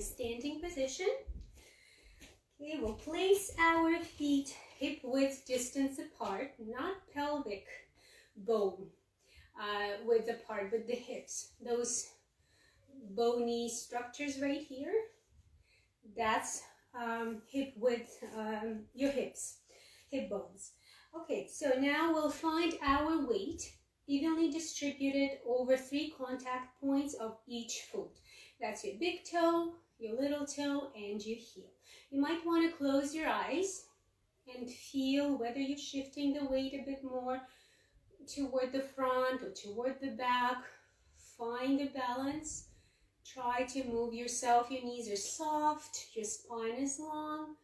standing position. Okay, we'll place our feet hip width distance apart, not pelvic bone width apart, but the hips. Those bony structures right here, that's hip width, your hips, hip bones. Okay, so now we'll find our weight evenly distributed over 3 contact points of each foot. That's your big toe, your little toe, and your heel. You might want to close your eyes and feel whether you're shifting the weight a bit more toward the front or toward the back. Find a balance. Try to move yourself. Your knees are soft, your spine is long,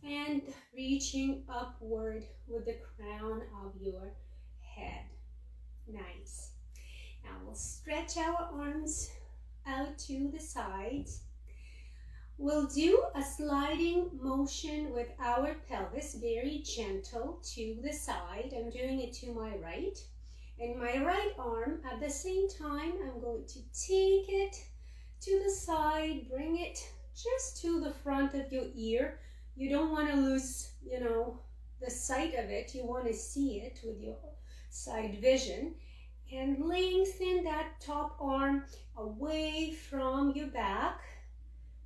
and reaching upward with the crown of your head. Nice. Now we'll stretch our arms out to the sides. We'll do a sliding motion with our pelvis, very gentle to the side. I'm doing it to my right. And my right arm, at the same time, I'm going to take it to the side, bring it just to the front of your ear. You don't want to lose, the sight of it. You want to see it with your side vision. And lengthen that top arm away from your back,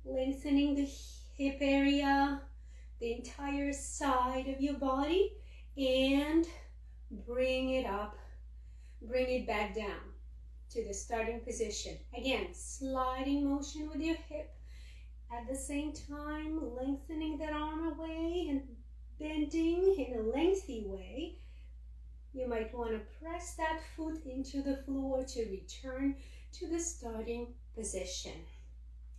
lengthening the hip area, the entire side of your body, and bring it up, bring it back down to the starting position. Again, sliding motion with your hip. At the same time, lengthening that arm away and bending in a lengthy way. You might want to press that foot into the floor to return to the starting position.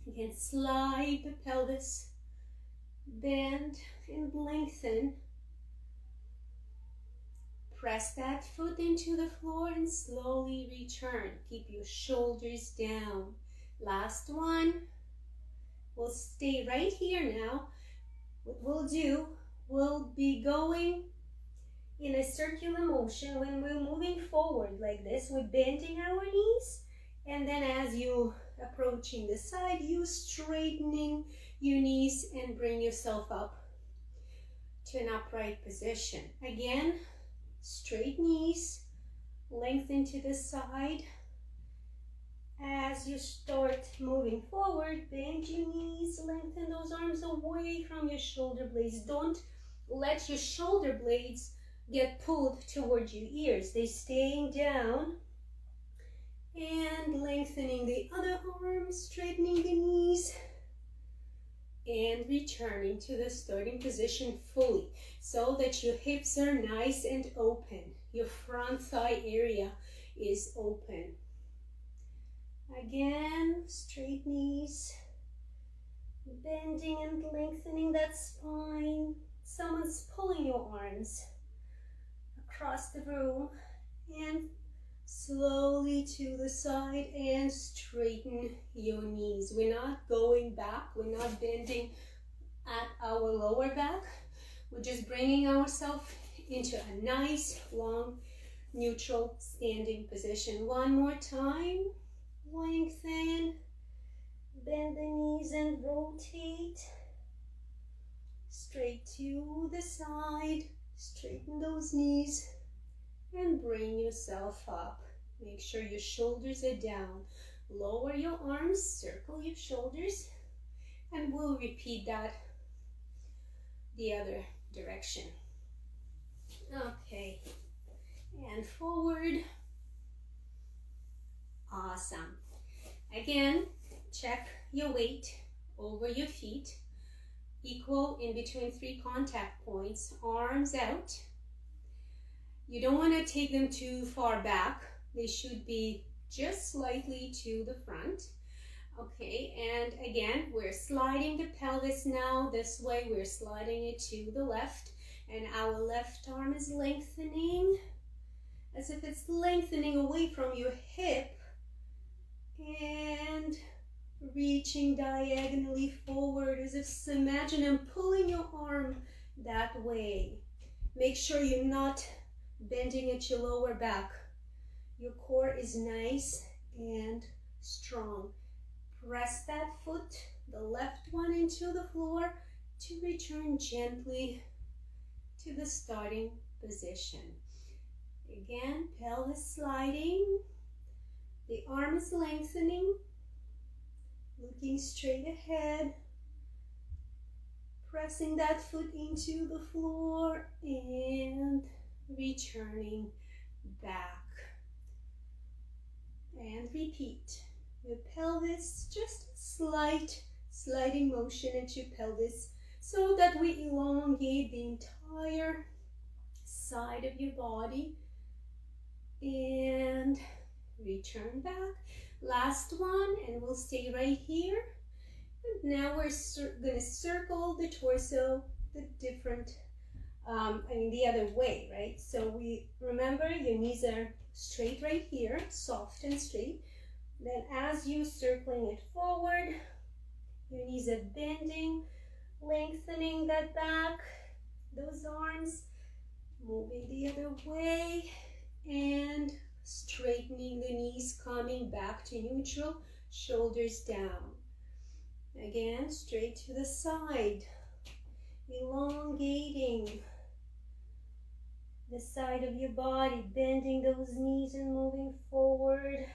You can slide the pelvis, bend and lengthen. Press that foot into the floor and slowly return. Keep your shoulders down. Last one. We'll stay right here now. What we'll do, we'll be going in a circular motion. When we're moving forward like this, we're bending our knees, and then as you approaching the side, you straightening your knees and bring yourself up to an upright position. Again, straight knees, lengthen to the side. As you start moving forward, bend your knees, lengthen those arms away from your shoulder blades. Don't let your shoulder blades get pulled towards your ears. They're staying down. And lengthening the other arm, straightening the knees, and returning to the starting position fully so that your hips are nice and open. Your front thigh area is open. Again, straight knees, bending and lengthening that spine. Someone's pulling your arms across the room, and slowly to the side and straighten your knees. We're not going back. We're not bending at our lower back. We're just bringing ourselves into a nice, long, neutral standing position. One more time. Lengthen. Bend the knees and rotate. Straight to the side. Straighten those knees. And bring yourself up. Make sure your shoulders are down. Lower your arms, circle your shoulders, and we'll repeat that the other direction. Okay, and forward. Awesome. Again, check your weight over your feet. Equal in between 3 contact points, arms out. You don't want to take them too far back. They should be just slightly to the front. Okay, and again, we're sliding the pelvis now. This way, we're sliding it to the left, and our left arm is lengthening as if it's lengthening away from your hip and reaching diagonally forward as if, imagine I'm pulling your arm that way. Make sure you're not bending at your lower back. Your core is nice and strong. Press that foot into the floor to return gently to the starting position. Again, pelvis sliding, the arms lengthening, looking straight ahead, pressing that foot into the floor and returning back. And repeat. Your pelvis, just a slight sliding motion at your pelvis so that we elongate the entire side of your body and return back. Last one, and we'll stay right here. And now we're going to circle the torso the different, the other way, right? So we remember your knees are straight right here, soft and straight. Then as you circling it forward, your knees are bending, lengthening that back, those arms, moving the other way, and straightening the knees, coming back to neutral, shoulders down. Again, straight to the side, elongating the side of your body, bending those knees and moving forward,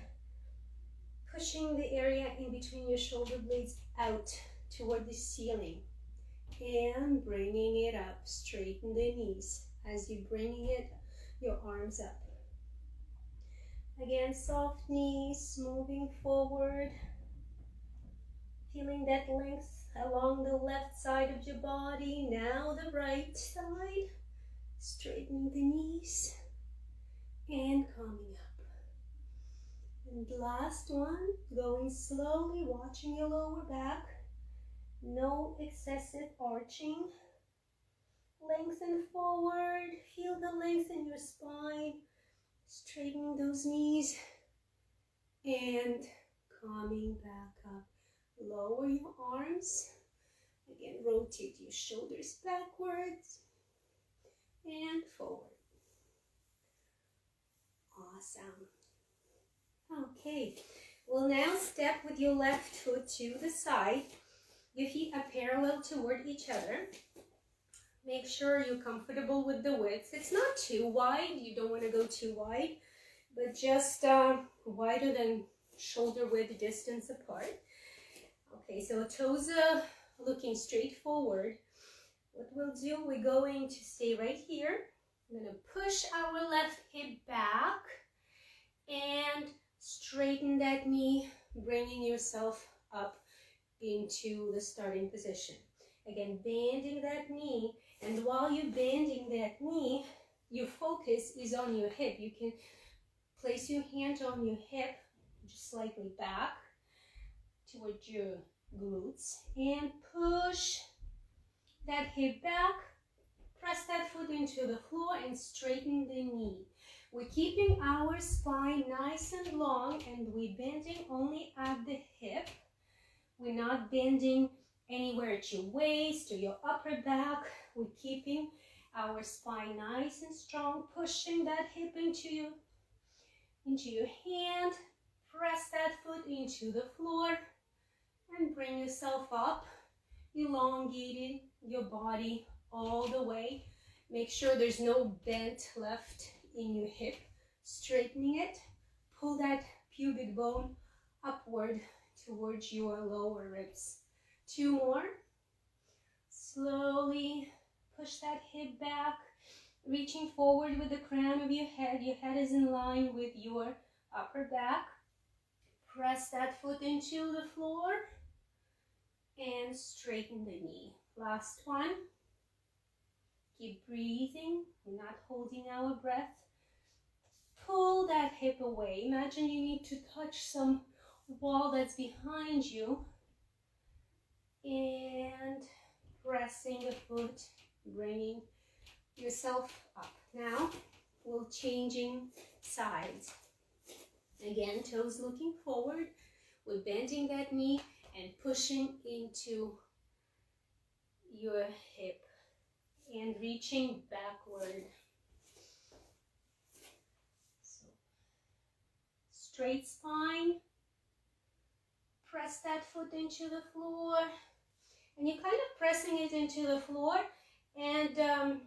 pushing the area in between your shoulder blades out toward the ceiling and bringing it up. Straighten the knees as you're bringing it, your arms up. Again, soft knees, moving forward, feeling that length along the left side of your body. Now the right side, straightening the knees and coming up. And last one, going slowly, watching your lower back. No excessive arching. Lengthen forward, feel the length in your spine, straightening those knees and coming back up. Lower your arms. Again, rotate your shoulders backwards and forward. Awesome. Okay, we'll now step with your left foot to the side. Your feet are parallel toward each other. Make sure you're comfortable with the width. It's not too wide. You don't want to go too wide, but just wider than shoulder width distance apart. Okay, so toes are looking straight forward. What we'll do, we're going to stay right here. I'm going to push our left hip back and straighten that knee, bringing yourself up into the starting position. Again, bending that knee, and while you're bending that knee, your focus is on your hip. You can place your hand on your hip, just slightly back towards your glutes, and push that hip back, press that foot into the floor and straighten the knee. We're keeping our spine nice and long, and we're bending only at the hip. We're not bending anywhere at your waist or your upper back. We're keeping our spine nice and strong, pushing that hip into your hand. Press that foot into the floor and bring yourself up, elongating your body all the way. Make sure there's no bent left in your hip. Straightening it, pull that pubic bone upward towards your lower ribs. Two more. Slowly push that hip back, reaching forward with the crown of your head. Your head is in line with your upper back. Press that foot into the floor and straighten the knee. Last one. Keep breathing. We're not holding our breath. Pull that hip away. Imagine you need to touch some wall that's behind you. And pressing the foot, bringing yourself up. Now, we're changing sides. Again, toes looking forward. We're bending that knee and pushing into your hip and reaching backward. So, straight spine. Press that foot into the floor And you're kind of pressing it into the floor and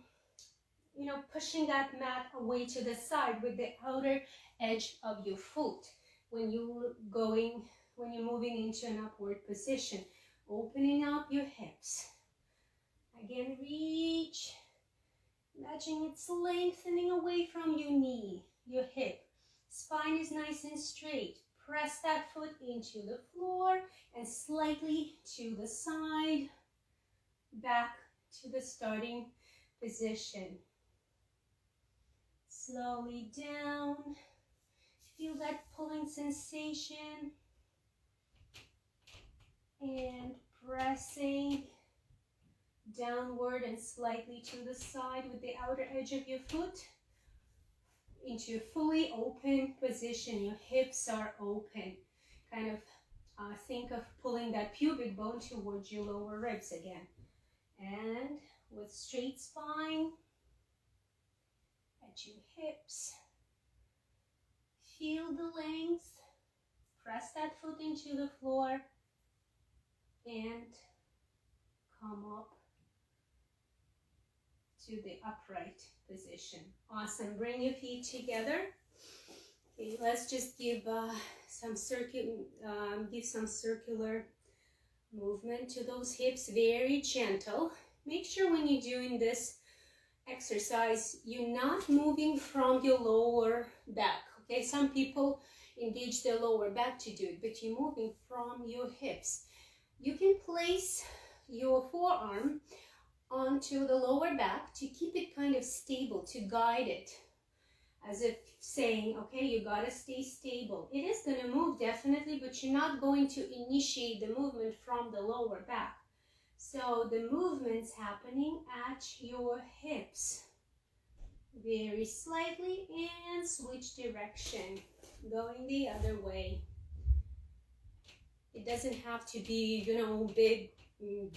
you know, pushing that mat away to the side with the outer edge of your foot when you're moving into an upward position. Opening up your hips. Again, reach. Imagine it's lengthening away from your knee, your hip. Spine is nice and straight. Press that foot into the floor and slightly to the side, back to the starting position. Slowly down. Feel that pulling sensation. And pressing downward and slightly to the side with the outer edge of your foot into a fully open position. Your hips are open. Kind of think of pulling that pubic bone towards your lower ribs again. And with straight spine at your hips, feel the length. Press that foot into the floor and come up to the upright position. Awesome. Bring your feet together. Okay, let's just give some circular movement to those hips. Very gentle. Make sure when you're doing this exercise, you're not moving from your lower back. Okay, some people engage their lower back to do it, but you're moving from your hips. You can place your forearm onto the lower back to keep it kind of stable, to guide it, as if saying, okay, you gotta stay stable. It is gonna move definitely, but you're not going to initiate the movement from the lower back. So the movement's happening at your hips. Very slightly, and switch direction, going the other way. It doesn't have to be, you know, big,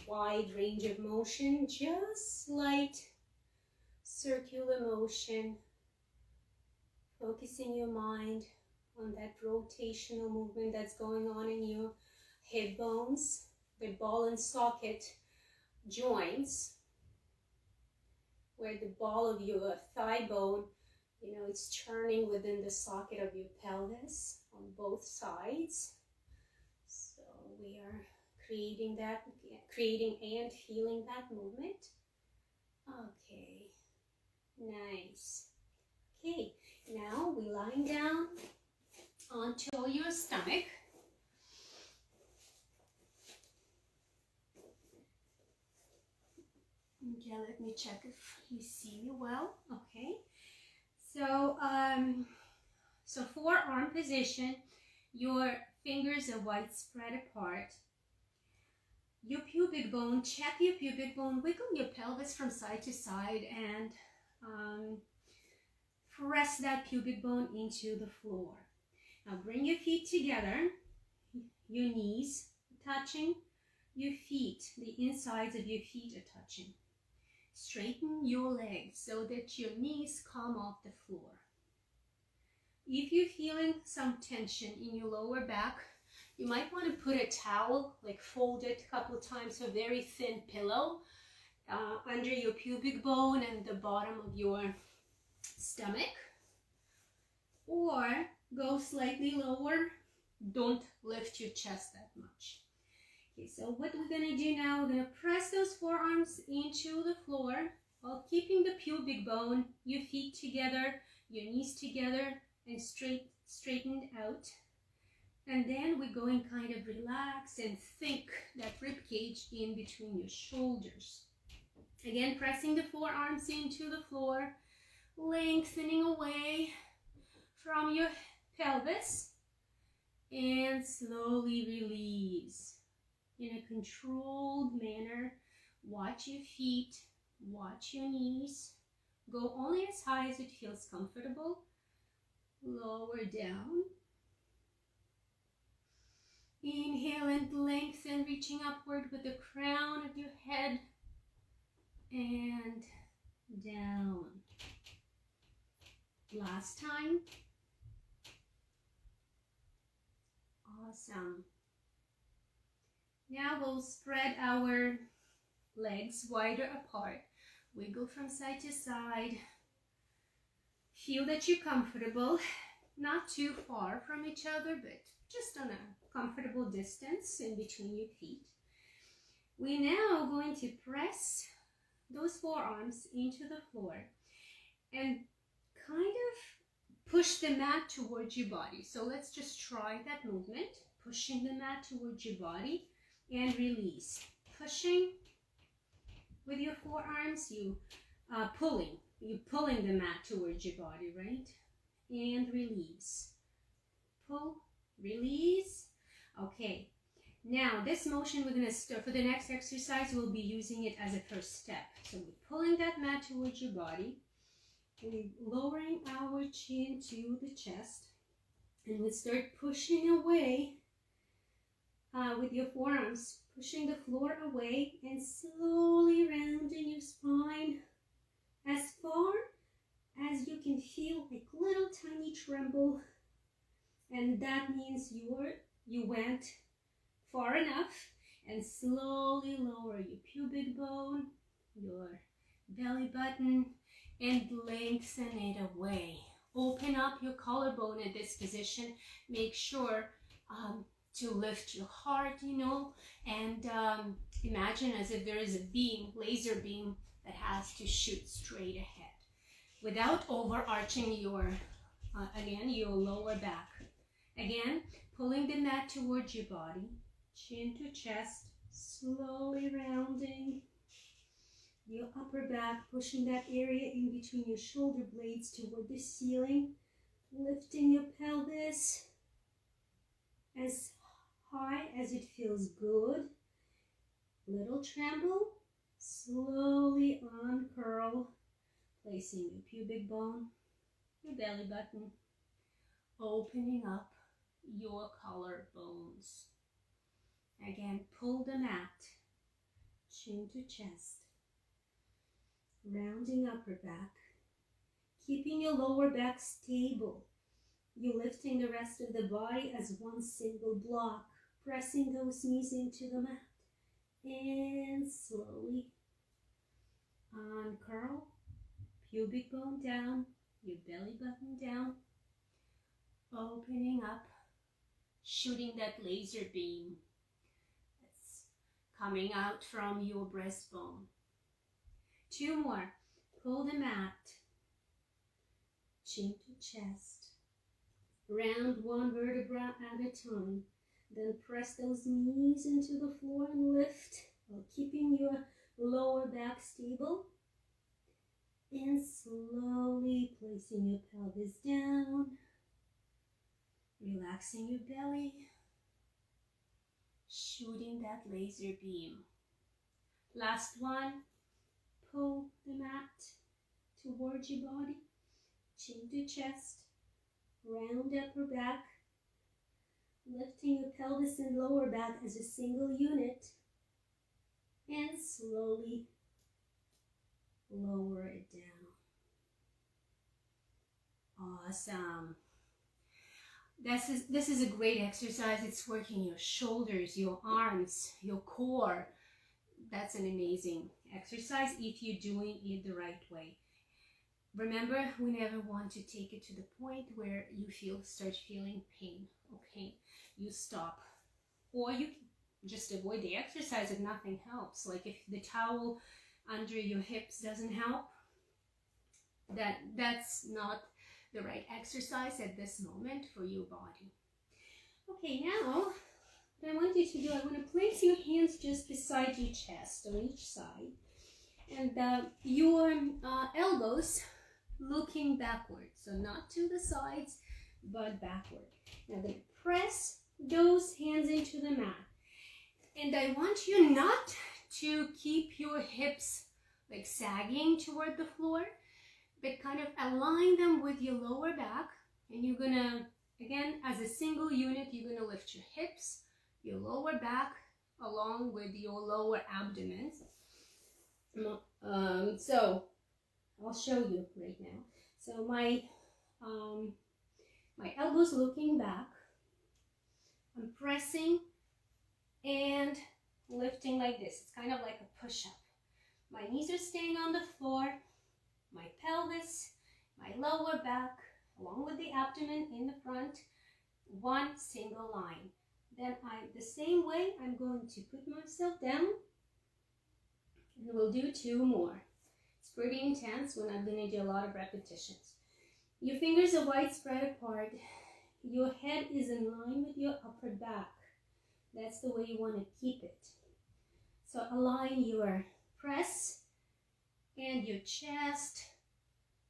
wide range of motion, just light circular motion, focusing your mind on that rotational movement that's going on in your hip bones, the ball and socket joints, where the ball of your thigh bone, you know, it's turning within the socket of your pelvis on both sides. So we are creating and feeling that movement. Okay, nice. Okay, now we're lying down onto your stomach. Okay, let me check if you see me well. Okay, so so forearm position, your fingers are wide spread apart. Your pubic bone, check your pubic bone, wiggle your pelvis from side to side and press that pubic bone into the floor. Now bring your feet together, your knees touching, your feet, the insides of your feet are touching. Straighten your legs so that your knees come off the floor. If you're feeling some tension in your lower back, you might want to put a towel, like fold it a couple of times, a very thin pillow under your pubic bone and the bottom of your stomach. Or go slightly lower. Don't lift your chest that much. Okay, so what we're going to do now, we're going to press those forearms into the floor while keeping the pubic bone, your feet together, your knees together, and straightened out. And then we're going kind of relax and think that rib cage in between your shoulders. Again, pressing the forearms into the floor, lengthening away from your pelvis, and slowly release in a controlled manner. Watch your feet, watch your knees. Go only as high as it feels comfortable. Lower down. Inhale and lengthen, reaching upward with the crown of your head. And down. Last time. Awesome. Now we'll spread our legs wider apart. Wiggle from side to side. Feel that you're comfortable, not too far from each other, but just on a comfortable distance in between your feet. We're now going to press those forearms into the floor and kind of push the mat towards your body. So let's just try that movement, pushing the mat towards your body and release. Pushing with your forearms, you're pulling the mat towards your body, right? And release. Pull, release. Okay. Now, this motion we're going to start for the next exercise. We'll be using it as a first step. So we're pulling that mat towards your body. We're lowering our chin to the chest. And we start pushing away with your forearms. Pushing the floor away and slowly rounding your spine as far as you can feel like little tiny tremble. And that means you went far enough, and slowly lower your pubic bone, your belly button, and lengthen it away. Open up your collarbone in this position. Make sure to lift your heart, and imagine as if there is a beam, laser beam, that has to shoot straight ahead without overarching your lower back. Again, pulling the mat towards your body. Chin to chest, slowly rounding your upper back, pushing that area in between your shoulder blades toward the ceiling, lifting your pelvis as high as it feels good. Little tremble, slowly uncurl, placing your pubic bone, your belly button, opening up your collarbones. Again, pull the mat, chin to chest, rounding upper back, keeping your lower back stable. You're lifting the rest of the body as one single block, pressing those knees into the mat, and slowly uncurl, pubic bone down, your belly button down, opening up, shooting that laser beam coming out from your breastbone. 2 more. Pull the mat, chin to chest. Round one vertebra at a time. Then press those knees into the floor and lift while keeping your lower back stable. And slowly placing your pelvis down. Relaxing your belly. Shooting that laser beam. Last one. Pull the mat towards your body. Chin to chest. Round upper back. Lifting your pelvis and lower back as a single unit. And slowly lower it down. Awesome. This is a great exercise. It's working your shoulders, your arms, your core. That's an amazing exercise if you're doing it the right way. Remember, we never want to take it to the point where you start feeling pain. Okay, you stop, or you just avoid the exercise if nothing helps. Like if the towel under your hips doesn't help, that's not the right exercise at this moment for your body. Okay, now what I want you to do, I want to place your hands just beside your chest on each side, and your elbows looking backward, so not to the sides but backward. Now then press those hands into the mat, and I want you not to keep your hips like sagging toward the floor, but kind of align them with your lower back. And you're gonna, again, as a single unit, you're gonna lift your hips, your lower back, along with your lower abdomen. So I'll show you right now. So my elbows looking back. I'm pressing and lifting like this. It's kind of like a push-up. My knees are staying on the floor, my pelvis, my lower back, along with the abdomen in the front, one single line. Then the same way, I'm going to put myself down, and we'll do 2 more. It's pretty intense. We're not going to do a lot of repetitions. Your fingers are widespread apart. Your head is in line with your upper back. That's the way you want to keep it. So align your press and your chest,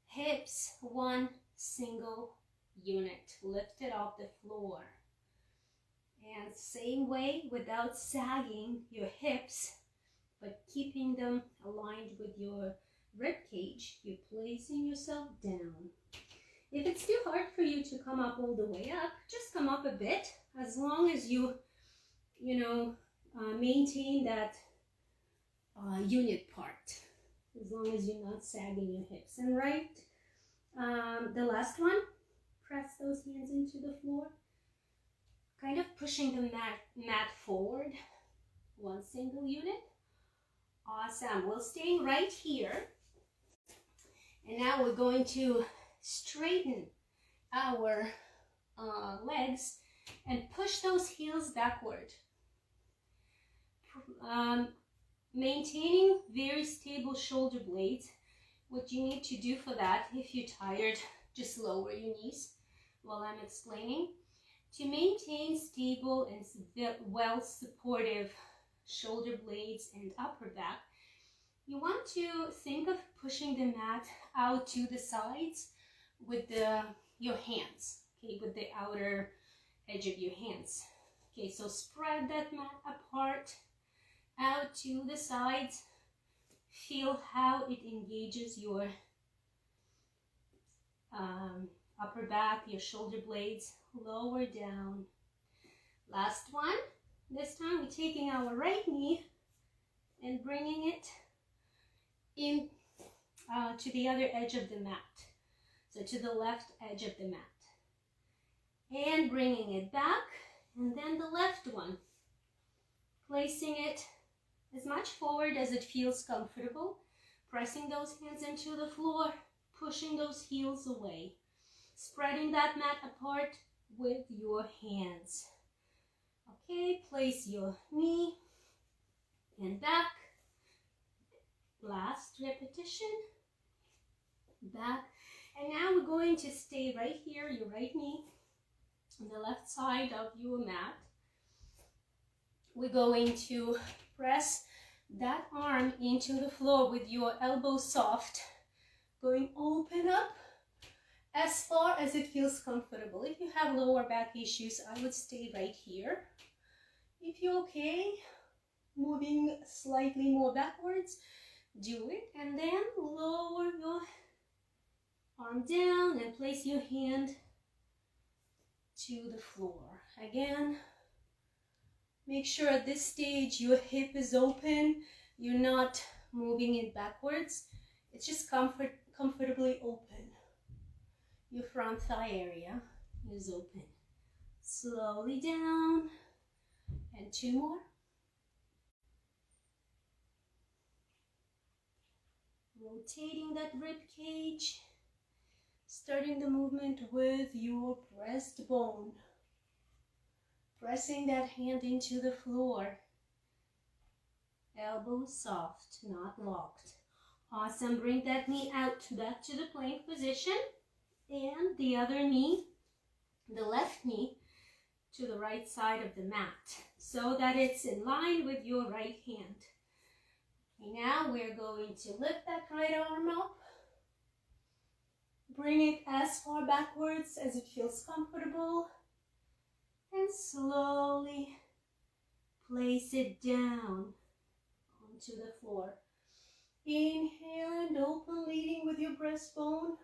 hips, one single unit. Lift it off the floor. And same way, without sagging your hips, but keeping them aligned with your rib cage, you're placing yourself down. If it's too hard for you to come up all the way up, just come up a bit, as long as you maintain that unit part, as long as you're not sagging your hips. And the last one, press those hands into the floor, kind of pushing the mat forward, one single unit. Awesome. We're staying right here. And now we're going to straighten our legs and push those heels backward. Maintaining very stable shoulder blades. What you need to do for that, if you're tired, just lower your knees while I'm explaining. To maintain stable and well-supportive shoulder blades and upper back, you want to think of pushing the mat out to the sides with your hands, okay, with the outer edge of your hands. Okay, so spread that mat apart, out to the sides. Feel how it engages your upper back, your shoulder blades, lower down. Last one. This time we're taking our right knee and bringing it in to the other edge of the mat. So to the left edge of the mat. And bringing it back. And then the left one. Placing it as much forward as it feels comfortable. Pressing those hands into the floor. Pushing those heels away. Spreading that mat apart with your hands. Okay, place your knee and back. Last repetition. Back. And now we're going to stay right here, your right knee on the left side of your mat. We're going to press that arm into the floor with your elbow soft. Going open up as far as it feels comfortable. If you have lower back issues, I would stay right here. If you're okay, moving slightly more backwards, do it. And then lower your arm down and place your hand to the floor. Again, make sure at this stage your hip is open. You're not moving it backwards. It's just comfortably open. Your front thigh area is open. Slowly down. And 2 more. Rotating that rib cage. Starting the movement with your breastbone. Pressing that hand into the floor. Elbows soft, not locked. Awesome. Bring that knee out back to the plank position. And the other knee, the left knee, to the right side of the mat, so that it's in line with your right hand. Okay, now we're going to lift that right arm up. Bring it as far backwards as it feels comfortable. And slowly place it down onto the floor. Inhale and open, leading with your breastbone.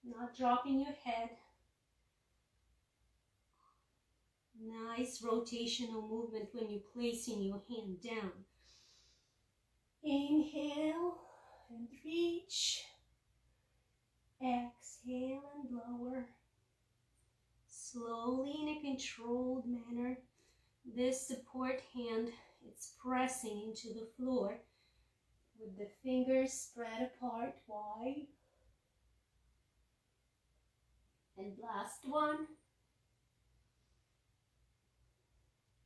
Not dropping your head. Nice rotational movement when you're placing your hand down. Inhale and reach. Exhale and lower. Slowly in a controlled manner, This support hand, it's pressing into the floor with the fingers spread apart wide. And last one.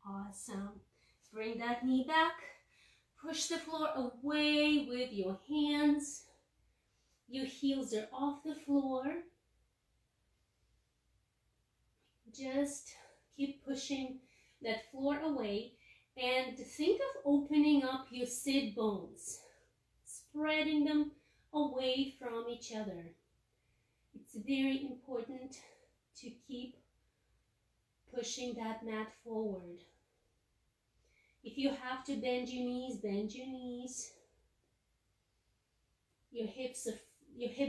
Awesome. Bring that knee back. Push the floor away with your hands. Your heels are off the floor. Just keep pushing that floor away. And think of opening up your sit bones, spreading them away from each other. It's very important to keep pushing that mat forward. If you have to bend your knees, bend your knees. Your hip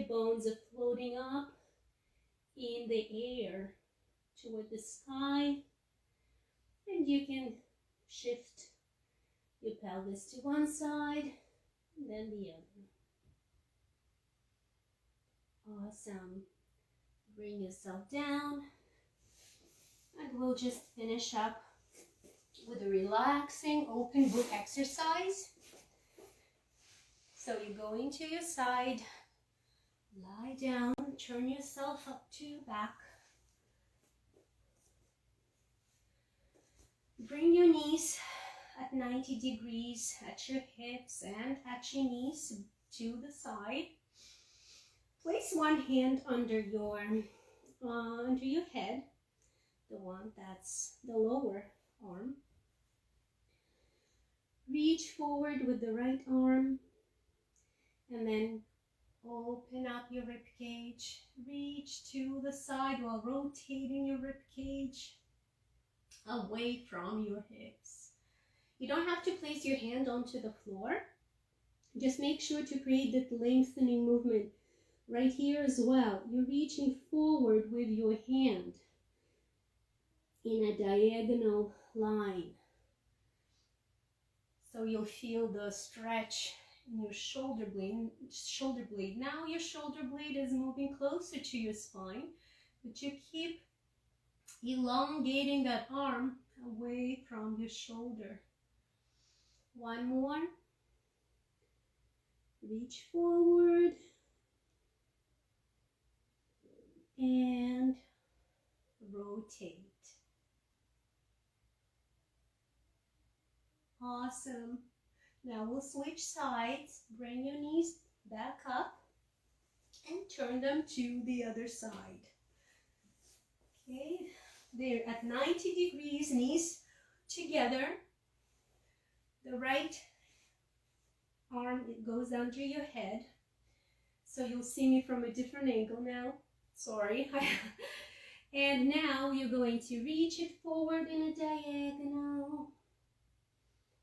bones are floating up in the air toward the sky. And you can shift your pelvis to one side and then the other. Awesome. Bring yourself down. And we'll just finish up with a relaxing open book exercise. So you're going to your side, lie down, turn yourself up to back. Bring your knees at 90 degrees at your hips and at your knees to the side. Place one hand under your head, the one that's the lower arm. Reach forward with the right arm and then open up your rib cage. Reach to the side while rotating your rib cage away from your hips. You don't have to place your hand onto the floor. Just make sure to create that lengthening movement right here as well. You're reaching forward with your hand in a diagonal line. So you'll feel the stretch in your shoulder blade. Now your shoulder blade is moving closer to your spine, but you keep elongating that arm away from your shoulder. One more. Reach forward and rotate. Awesome. Now we'll switch sides. Bring your knees back up and turn them to the other side. Okay, they're at 90 degrees, knees together. The right arm, it goes under your head. So you'll see me from a different angle now. Sorry. And now you're going to reach it forward in a diagonal.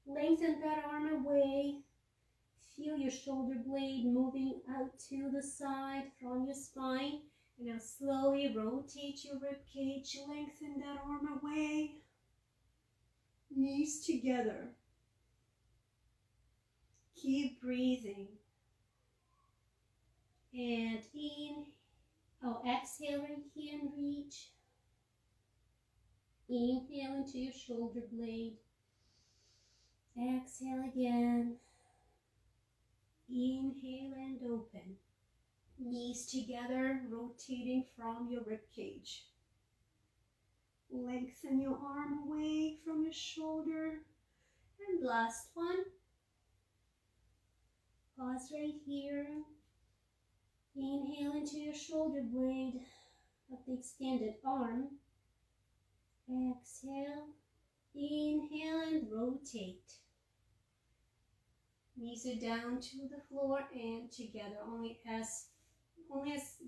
Lengthen that arm away. Feel your shoulder blade moving out to the side from your spine. And now slowly rotate your rib cage. Lengthen that arm away. Knees together. Keep breathing. And exhale right here and reach. Inhale into your shoulder blade. Exhale again. Inhale and open. Knees together, rotating from your rib cage. Lengthen your arm away from your shoulder. And last one. Pause right here. Inhale into your shoulder blade of the extended arm. Exhale. Inhale and rotate. Knees are down to the floor and together.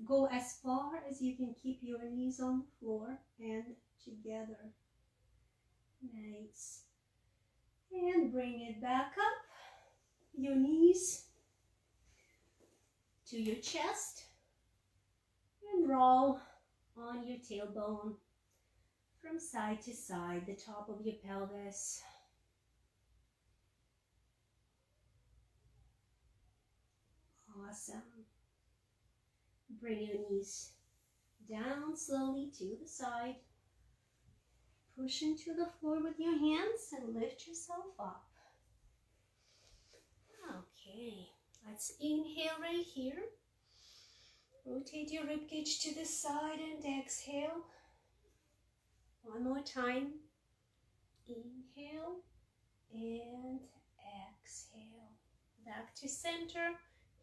Go as far as you can keep your knees on the floor and together. Nice. And bring it back up. Your knees to your chest. And roll on your tailbone from side to side, the top of your pelvis. Awesome. Bring your knees down slowly to the side. Push into the floor with your hands and lift yourself up. Okay, let's inhale right here. Rotate your ribcage to the side and exhale. One more time. Inhale and exhale. Back to center.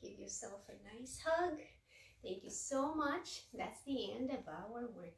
Give yourself a nice hug. Thank you so much. That's the end of our workout.